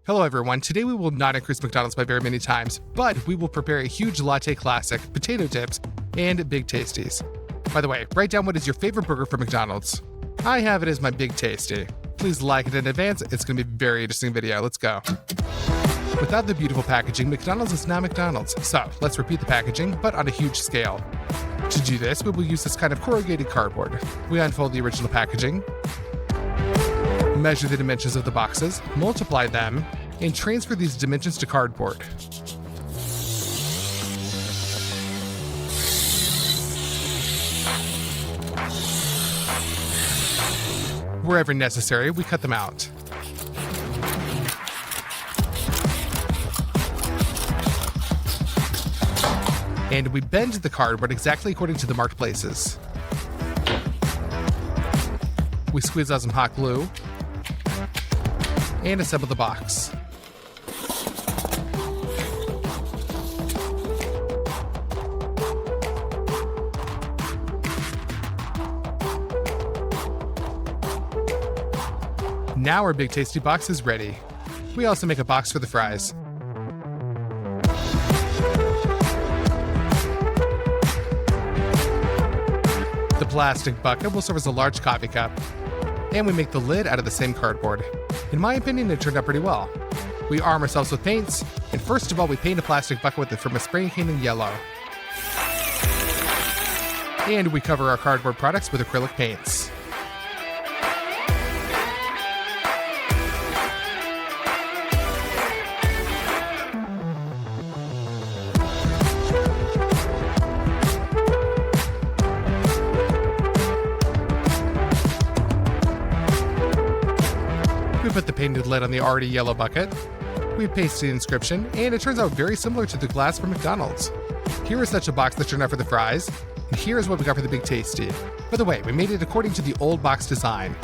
Hello everyone, today we will not increase McDonald's by very many times, but we will prepare a huge latte classic, potato dips, and Big Tasties. By the way, write down what is your favorite burger from McDonald's. I have it as my Big Tasty. Please like it in advance, it's going to be a very interesting video, let's go. Without the beautiful packaging, McDonald's is not McDonald's, so let's repeat the packaging, but on a huge scale. To do this, we will use this kind of corrugated cardboard. We unfold the original packaging, measure the dimensions of the boxes, multiply them, and transfer these dimensions to cardboard. Wherever necessary, we cut them out. And we bend the cardboard exactly according to the marked places. We squeeze out some hot glue and assemble the box. Now our Big Tasty box is ready. We also make a box for the fries. The plastic bucket will serve as a large coffee cup, and we make the lid out of the same cardboard. In my opinion, it turned out pretty well. We arm ourselves with paints, and first of all, we paint a plastic bucket with it from a spray can in yellow. And we cover our cardboard products with acrylic paints. We put the painted lid on the already yellow bucket. We paste the inscription, and it turns out very similar to the glass from McDonald's. Here is such a box that turned out for the fries, and here is what we got for the Big Tasty. By the way, we made it according to the old box design.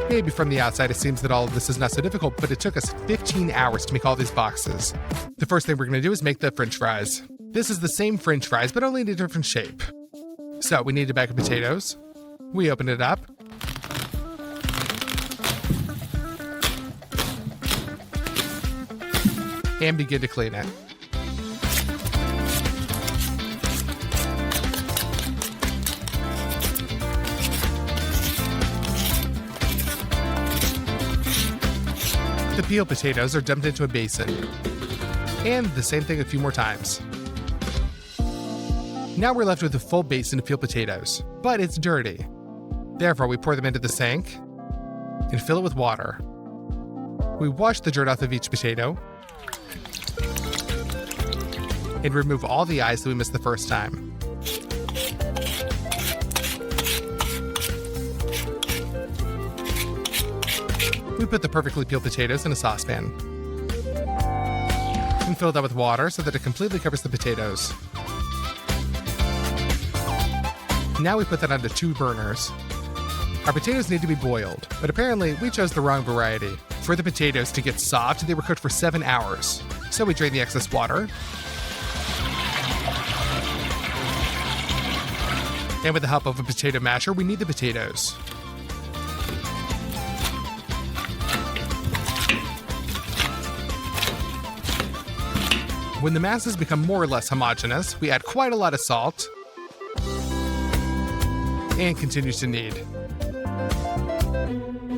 Maybe from the outside it seems that all of this is not so difficult, but it took us 15 hours to make all these boxes. The first thing we're going to do is make the French fries. This is the same French fries, but only in a different shape. So we need a bag of potatoes. We open it up. And begin to clean it. The peeled potatoes are dumped into a basin. And the same thing a few more times. Now we're left with a full basin of peeled potatoes, but it's dirty. Therefore, we pour them into the sink and fill it with water. We wash the dirt off of each potato and remove all the eyes that we missed the first time. We put the perfectly peeled potatoes in a saucepan and fill that with water so that it completely covers the potatoes. Now we put that onto 2 burners. Our potatoes need to be boiled, but apparently we chose the wrong variety. For the potatoes to get soft, they were cooked for 7 hours. So we drain the excess water. And with the help of a potato masher, we knead the potatoes. When the masses become more or less homogeneous, we add quite a lot of salt and continue to knead.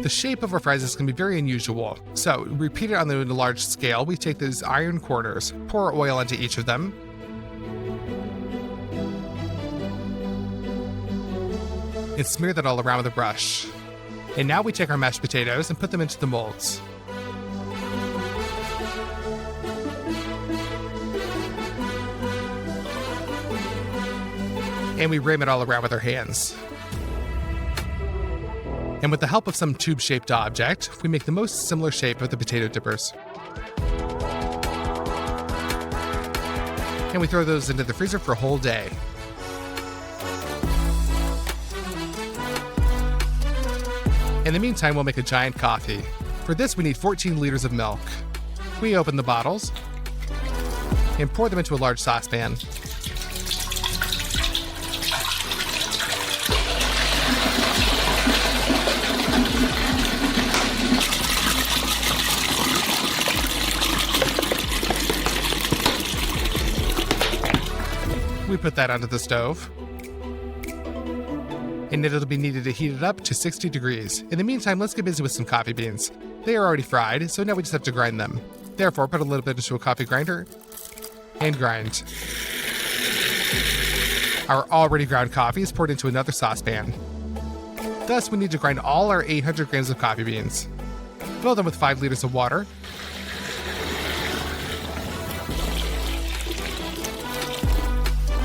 The shape of our fries can be very unusual, so repeat it on a large scale. We take these iron quarters, pour oil onto each of them, and smear that all around with a brush. And now we take our mashed potatoes and put them into the molds. And we ram it all around with our hands. And with the help of some tube-shaped object, we make the most similar shape of the potato dippers. And we throw those into the freezer for a whole day. In the meantime, we'll make a giant coffee. For this, we need 14 liters of milk. We open the bottles and pour them into a large saucepan. We put that onto the stove. And it'll be needed to heat it up to 60 degrees. In the meantime, let's get busy with some coffee beans. They are already fried, so now we just have to grind them. Therefore, put a little bit into a coffee grinder and grind. Our already ground coffee is poured into another saucepan. Thus, we need to grind all our 800 grams of coffee beans. Fill them with 5 liters of water.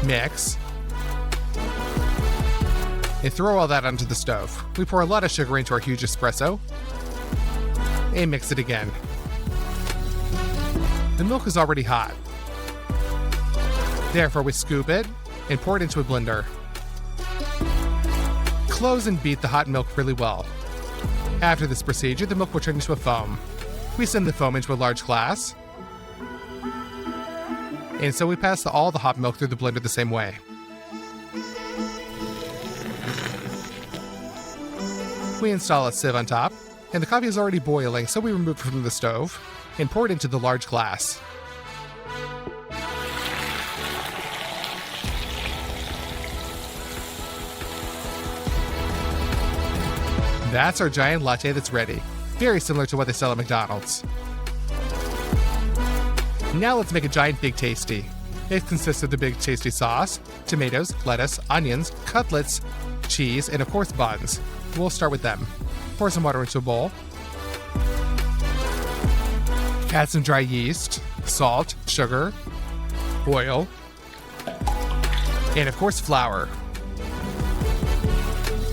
Mix. And throw all that onto the stove. We pour a lot of sugar into our huge espresso and mix it again. The milk is already hot. Therefore, we scoop it and pour it into a blender. Close and beat the hot milk really well. After this procedure, the milk will turn into a foam. We send the foam into a large glass. And so we pass all the hot milk through the blender the same way. We install a sieve on top, and the coffee is already boiling, so we remove it from the stove and pour it into the large glass. That's our giant latte that's ready. Very similar to what they sell at McDonald's. Now let's make a giant Big Tasty. It consists of the Big Tasty sauce, tomatoes, lettuce, onions, cutlets, cheese, and of course buns. We'll start with them. Pour some water into a bowl. Add some dry yeast, salt, sugar, oil, and of course flour.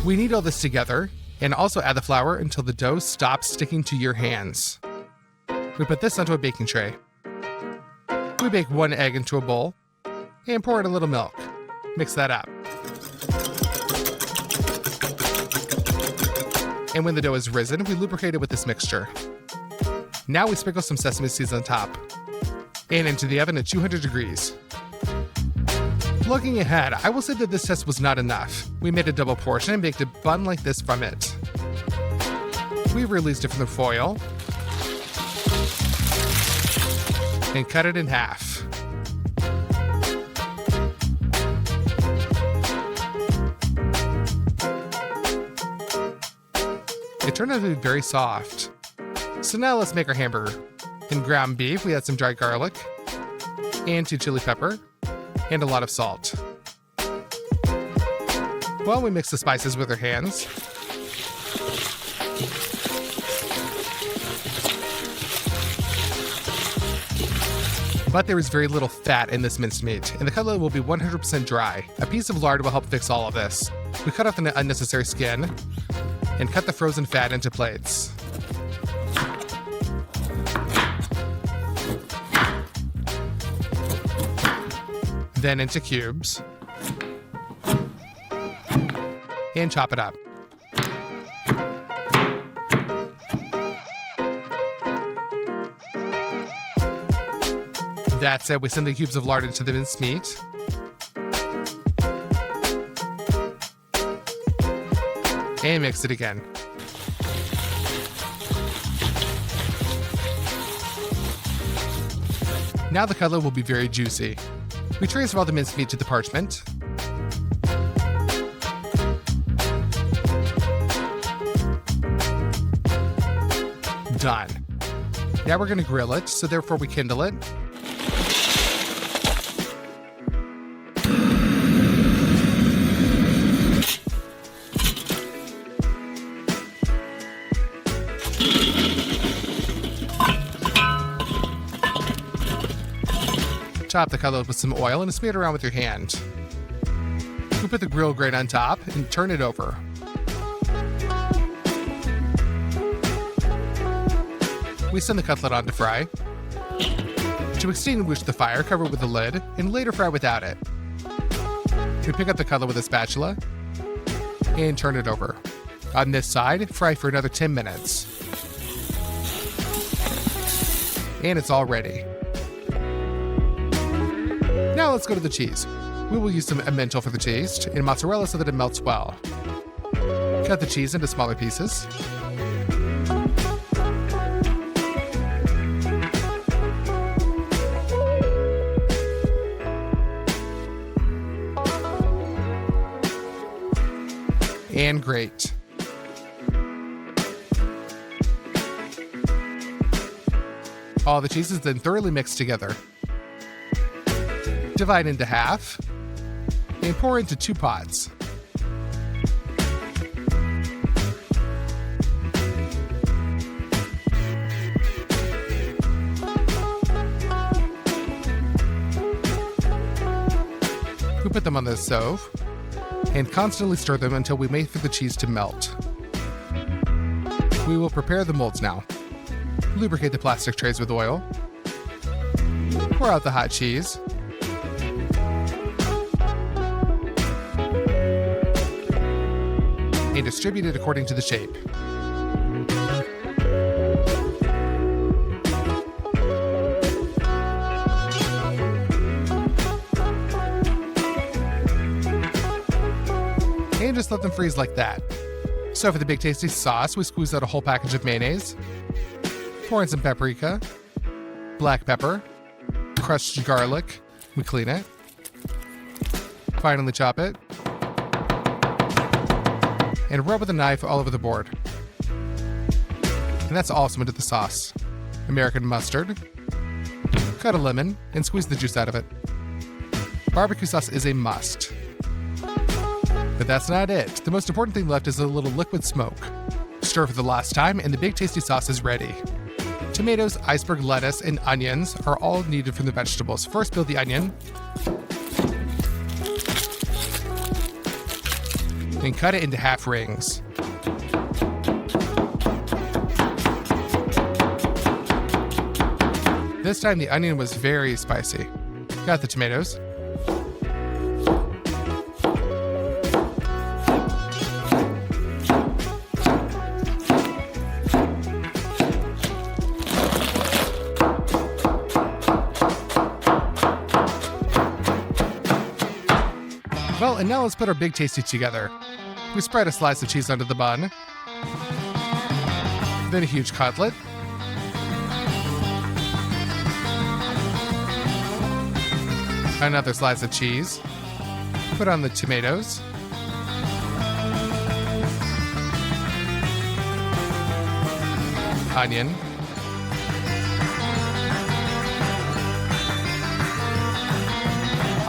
We knead all this together and also add the flour until the dough stops sticking to your hands. We put this onto a baking tray. We bake 1 egg into a bowl and pour in a little milk. Mix that up. And when the dough is risen, we lubricate it with this mixture. Now we sprinkle some sesame seeds on top and into the oven at 200 degrees. Looking ahead, I will say that this test was not enough. We made a double portion and baked a bun like this from it. We released it from the foil and cut it in half. It turned out to be very soft. So now let's make our hamburger. In ground beef, we add some dry garlic and 2 chili pepper and a lot of salt. Well, we mix the spices with our hands. But there is very little fat in this minced meat, and the cutlet will be 100% dry. A piece of lard will help fix all of this. We cut off the unnecessary skin and cut the frozen fat into plates. Then into cubes. And chop it up. That's it. We send the cubes of lard into the minced meat. And mix it again. Now the cutlet will be very juicy. We transfer all the minced meat to the parchment. Done. Now we're going to grill it, so therefore we kindle it. Top the cutlet with some oil and smear it around with your hand. We put the grill grate on top and turn it over. We send the cutlet on to fry. To extinguish the fire, cover it with a lid and later fry without it. We pick up the cutlet with a spatula and turn it over. On this side, fry for another 10 minutes. And it's all ready. Now let's go to the cheese. We will use some emmental for the taste and mozzarella so that it melts well. Cut the cheese into smaller pieces. and grate. All the cheese is then thoroughly mixed together. Divide into half and pour into 2 pots. We put them on the stove and constantly stir them until we wait for the cheese to melt. We will prepare the molds now. Lubricate the plastic trays with oil. Pour out the hot cheese. And distribute it according to the shape. And just let them freeze like that. So for the big tasty sauce, we squeeze out a whole package of mayonnaise. Pour in some paprika, black pepper, crushed garlic. We clean it. Finally chop it. And rub with a knife all over the board. And that's awesome into the sauce. American mustard. Cut a lemon and squeeze the juice out of it. Barbecue sauce is a must. But that's not it. The most important thing left is a little liquid smoke. Stir for the last time and the big tasty sauce is ready. Tomatoes, iceberg lettuce, and onions are all needed from the vegetables. First, peel the onion. And cut it into half rings. This time the onion was very spicy. Got the tomatoes. Well, and now let's put our big tasty together. We spread a slice of cheese onto the bun. Then a huge cutlet. Another slice of cheese. Put on the tomatoes. Onion.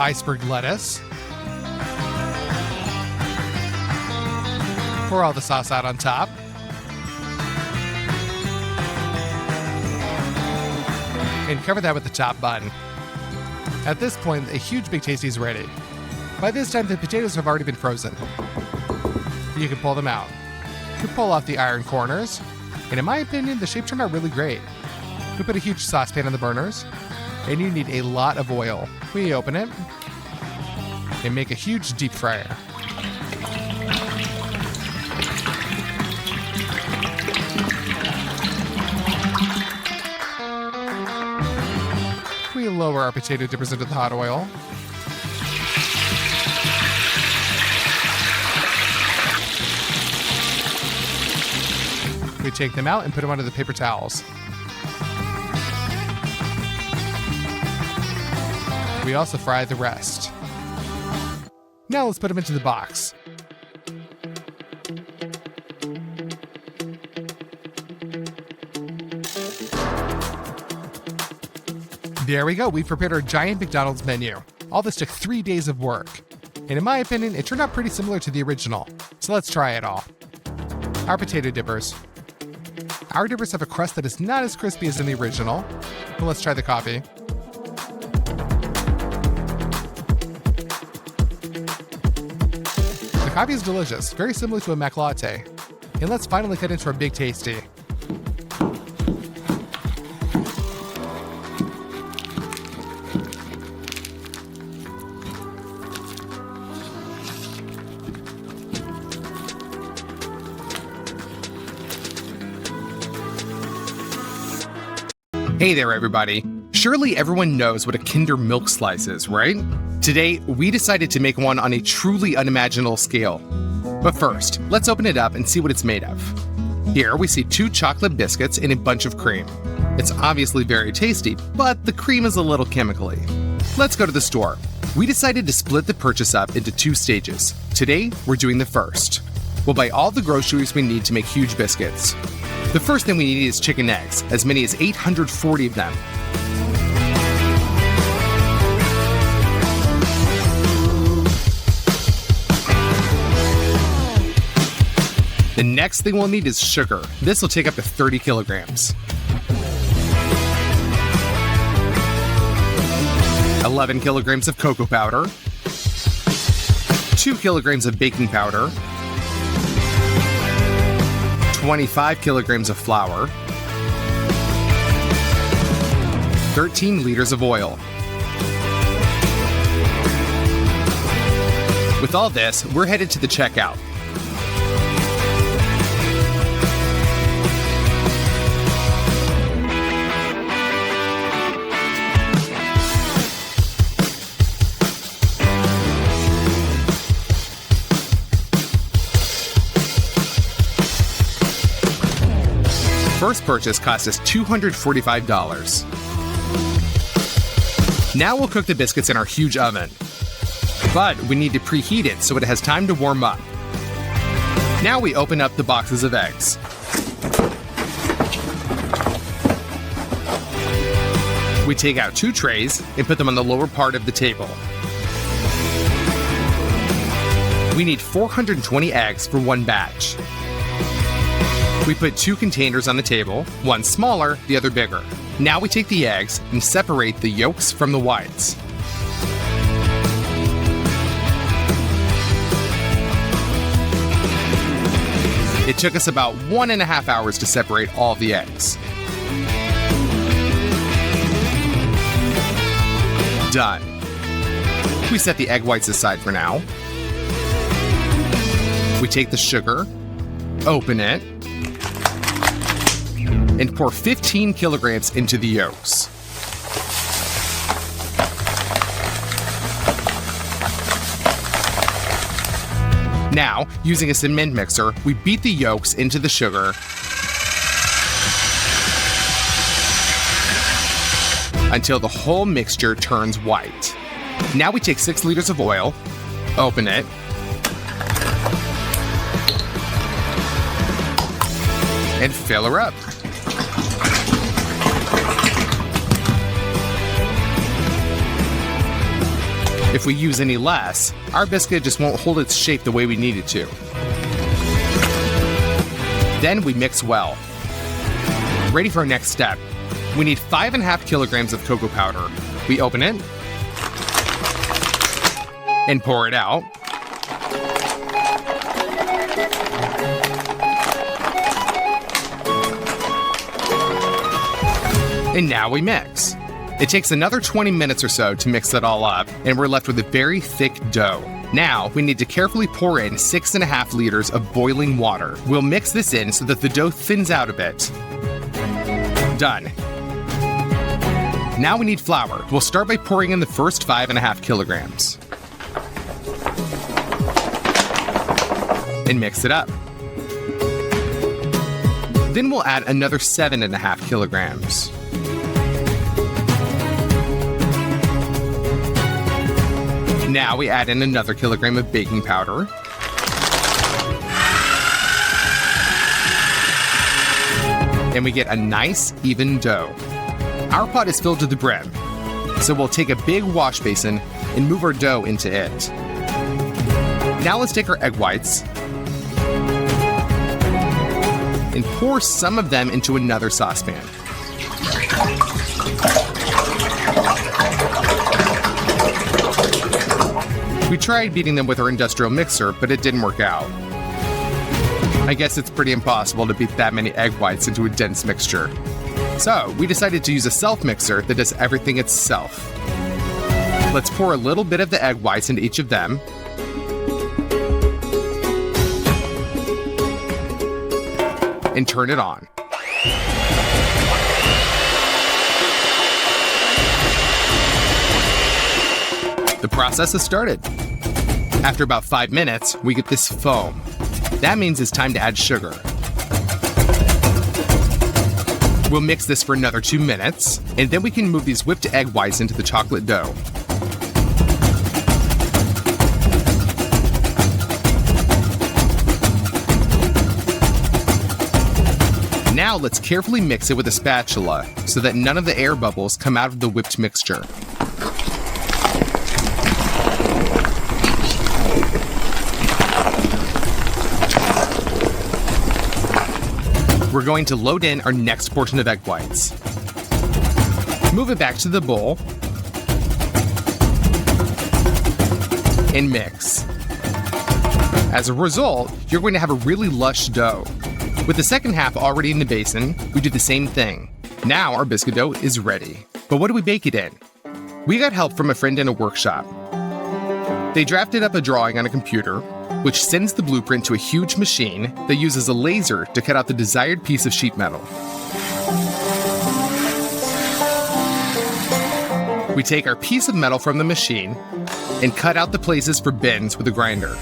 Iceberg lettuce. Pour all the sauce out on top. And cover that with the top bun. At this point, a huge big tasty is ready. By this time, the potatoes have already been frozen. You can pull them out. You can pull off the iron corners. And in my opinion, the shape turned out really great. You put a huge saucepan on the burners. And you need a lot of oil. We open it. And make a huge deep fryer. We lower our potato dippers into the hot oil. We take them out and put them onto the paper towels. We also fry the rest. Now let's put them into the box. There we go, we've prepared our giant McDonald's menu. All this took 3 days of work. And in my opinion, it turned out pretty similar to the original. So let's try it all. Our potato dippers. Our dippers have a crust that is not as crispy as in the original. But let's try the coffee. The coffee is delicious, very similar to a Mac latte. And let's finally cut into our big tasty. Hey there, everybody. Surely everyone knows what a Kinder Milk Slice is, right? Today, we decided to make one on a truly unimaginable scale. But first, let's open it up and see what it's made of. Here, we see 2 chocolate biscuits and a bunch of cream. It's obviously very tasty, but the cream is a little chemically. Let's go to the store. We decided to split the purchase up into 2 stages. Today, we're doing the first. We'll buy all the groceries we need to make huge biscuits. The first thing we need is chicken eggs, as many as 840 of them. The next thing we'll need is sugar. This will take up to 30 kilograms. 11 kilograms of cocoa powder. 2 kilograms of baking powder. 25 kilograms of flour. 13 liters of oil. With all this, we're headed to the checkout. First purchase cost us $245. Now we'll cook the biscuits in our huge oven. But we need to preheat it so it has time to warm up. Now we open up the boxes of eggs. We take out 2 trays and put them on the lower part of the table. We need 420 eggs for one batch. We put 2 containers on the table, one smaller, the other bigger. Now we take the eggs and separate the yolks from the whites. It took us about 1.5 hours to separate all the eggs. Done. We set the egg whites aside for now. We take the sugar, open it, and pour 15 kilograms into the yolks. Now, using a cement mixer, we beat the yolks into the sugar until the whole mixture turns white. Now we take 6 liters of oil, open it, and fill her up. If we use any less, our biscuit just won't hold its shape the way we need it to. Then we mix well. Ready for our next step. We need 5.5 kilograms of cocoa powder. We open it and pour it out. And now we mix. It takes another 20 minutes or so to mix it all up, and we're left with a very thick dough. Now, we need to carefully pour in 6.5 liters of boiling water. We'll mix this in so that the dough thins out a bit. Done. Now we need flour. We'll start by pouring in the first 5.5 kilograms. And mix it up. Then we'll add another 7.5 kilograms. Now we add in another kilogram of baking powder. And we get a nice, even dough. Our pot is filled to the brim, so we'll take a big wash basin and move our dough into it. Now let's take our egg whites and pour some of them into another saucepan. We tried beating them with our industrial mixer, but it didn't work out. I guess it's pretty impossible to beat that many egg whites into a dense mixture. So we decided to use a self-mixer that does everything itself. Let's pour a little bit of the egg whites into each of them. And turn it on. The process has started. After about 5 minutes, we get this foam. That means it's time to add sugar. We'll mix this for another 2 minutes, and then we can move these whipped egg whites into the chocolate dough. Now let's carefully mix it with a spatula so that none of the air bubbles come out of the whipped mixture. We're going to load in our next portion of egg whites. Move it back to the bowl and mix. As a result, you're going to have a really lush dough. With the second half already in the basin, we do the same thing. Now our biscuit dough is ready. But what do we bake it in? We got help from a friend in a workshop. They drafted up a drawing on a computer, which sends the blueprint to a huge machine that uses a laser to cut out the desired piece of sheet metal. We take our piece of metal from the machine and cut out the places for bends with a grinder.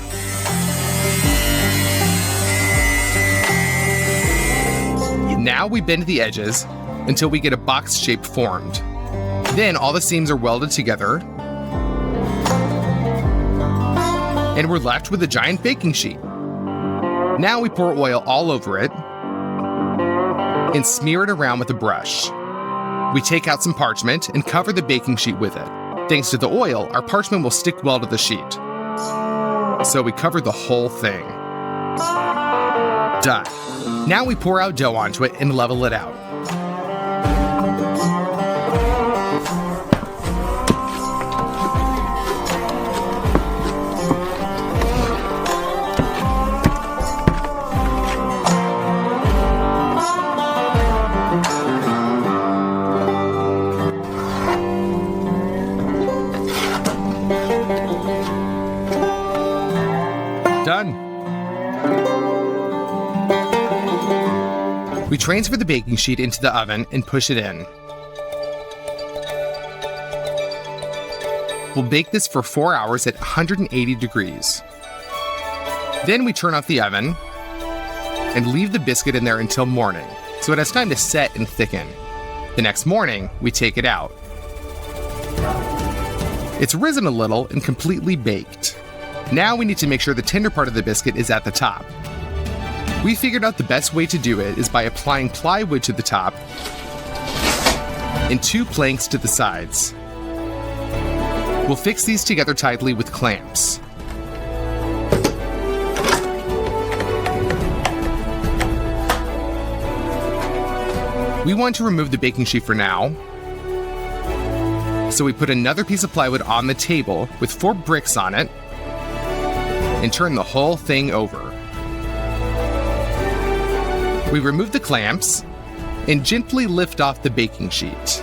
Now we bend the edges until we get a box shape formed. Then all the seams are welded together, and we're left with a giant baking sheet. Now we pour oil all over it and smear it around with a brush. We take out some parchment and cover the baking sheet with it. Thanks to the oil, our parchment will stick well to the sheet. So we cover the whole thing. Done. Now we pour out dough onto it and level it out. Done. We transfer the baking sheet into the oven and push it in. We'll bake this for 4 hours at 180 degrees. Then we turn off the oven and leave the biscuit in there until morning, so it has time to set and thicken. The next morning, we take it out. It's risen a little and completely baked. Now we need to make sure the tender part of the biscuit is at the top. We figured out the best way to do it is by applying plywood to the top and 2 planks to the sides. We'll fix these together tightly with clamps. We want to remove the baking sheet for now, so we put another piece of plywood on the table with 4 bricks on it and turn the whole thing over. We remove the clamps and gently lift off the baking sheet.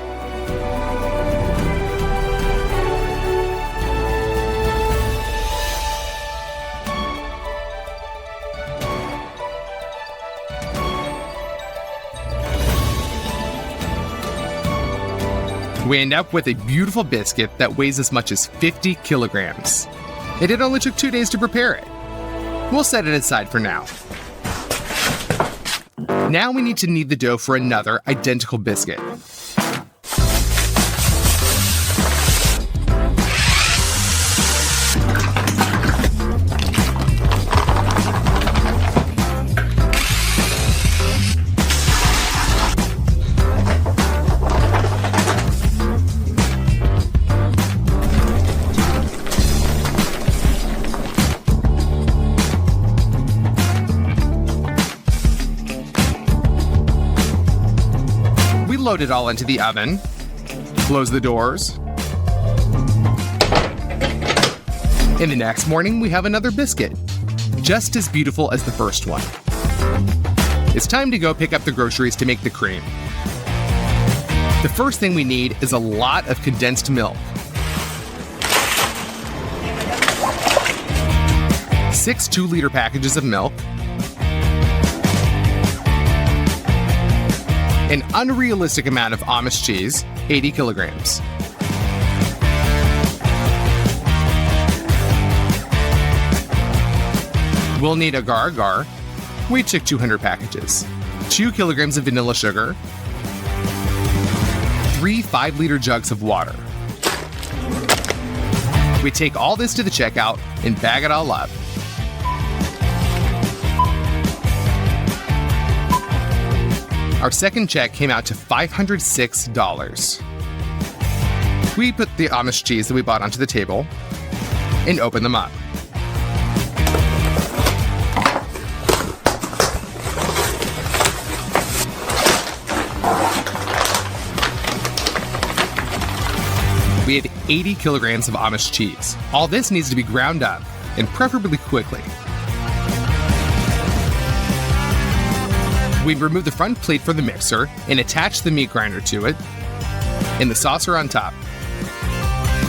We end up with a beautiful biscuit that weighs as much as 50 kilograms. And it only took 2 days to prepare it. We'll set it aside for now. Now we need to knead the dough for another identical biscuit. Load it all into the oven, close the doors, and the next morning we have another biscuit, just as beautiful as the first one. It's time to go pick up the groceries to make the cream. The first thing we need is a lot of condensed milk. 6 2-liter packages of milk, an unrealistic amount of Amish cheese, 80 kilograms. We'll need agar-agar. We took 200 packages. 2 kilograms of vanilla sugar. 3 5-liter jugs of water. We take all this to the checkout and bag it all up. Our second check came out to $506. We put the Amish cheese that we bought onto the table and opened them up. We had 80 kilograms of Amish cheese. All this needs to be ground up, and preferably quickly. We remove the front plate from the mixer and attach the meat grinder to it and the saucer on top.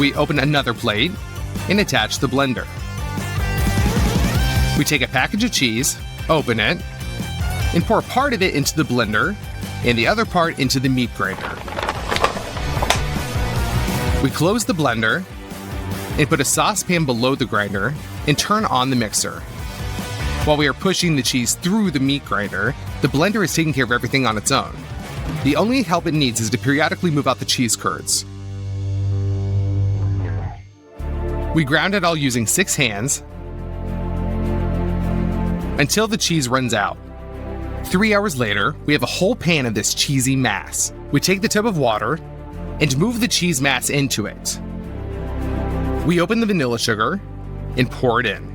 We open another plate and attach the blender. We take a package of cheese, open it, and pour part of it into the blender and the other part into the meat grinder. We close the blender and put a saucepan below the grinder and turn on the mixer. While we are pushing the cheese through the meat grinder, the blender is taking care of everything on its own. The only help it needs is to periodically move out the cheese curds. We ground it all using 6 hands until the cheese runs out. 3 hours later, we have a whole pan of this cheesy mass. We take the tub of water and move the cheese mass into it. We open the vanilla sugar and pour it in.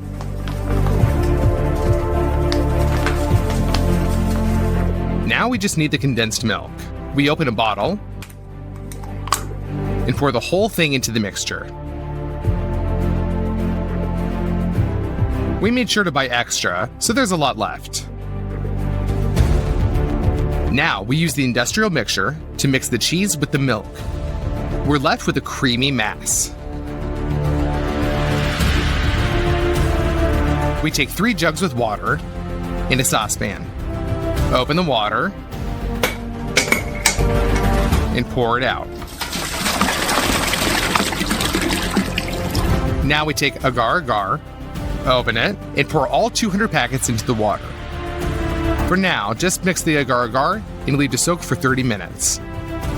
Now we just need the condensed milk. We open a bottle and pour the whole thing into the mixture. We made sure to buy extra, so there's a lot left. Now we use the industrial mixer to mix the cheese with the milk. We're left with a creamy mass. We take 3 jugs with water in a saucepan. Open the water and pour it out. Now we take agar-agar, open it, and pour all 200 packets into the water. For now, just mix the agar-agar and leave to soak for 30 minutes.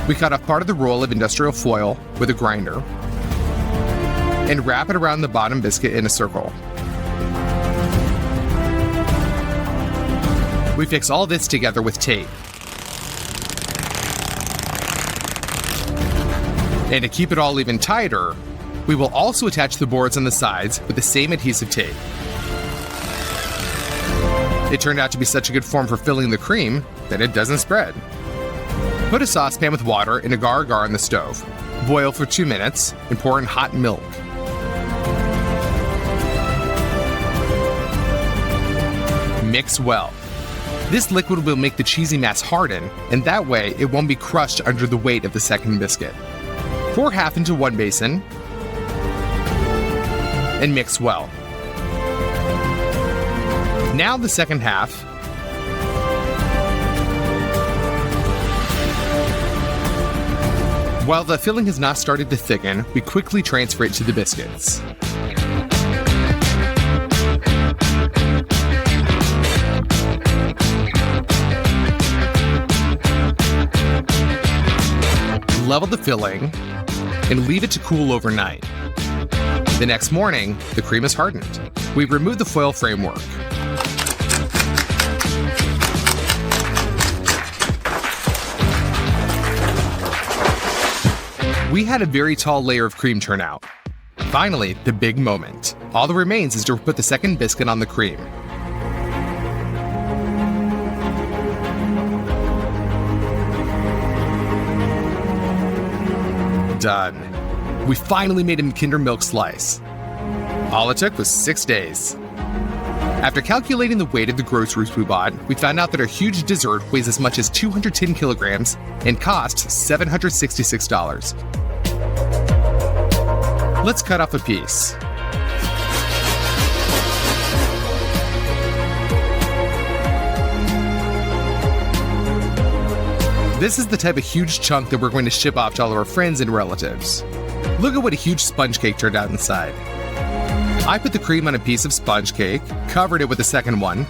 We cut off part of the roll of industrial foil with a grinder and wrap it around the bottom biscuit in a circle. We fix all this together with tape. And to keep it all even tighter, we will also attach the boards on the sides with the same adhesive tape. It turned out to be such a good form for filling the cream that it doesn't spread. Put a saucepan with water and agar-agar on the stove. Boil for 2 minutes and pour in hot milk. Mix well. This liquid will make the cheesy mass harden, and that way it won't be crushed under the weight of the second biscuit. Pour half into one basin and mix well. Now the second half. While the filling has not started to thicken, we quickly transfer it to the biscuits. Level the filling and leave it to cool overnight. The next morning, the cream is hardened. We remove the foil framework. We had a very tall layer of cream turn out. Finally, the big moment. All that remains is to put the second biscuit on the cream. Done. We finally made a Kinder Milk slice. All it took was 6 days. After calculating the weight of the groceries we bought, we found out that our huge dessert weighs as much as 210 kilograms and costs $766. Let's cut off a piece. This is the type of huge chunk that we're going to ship off to all of our friends and relatives. Look at what a huge sponge cake turned out inside. I put the cream on a piece of sponge cake, covered it with a second one,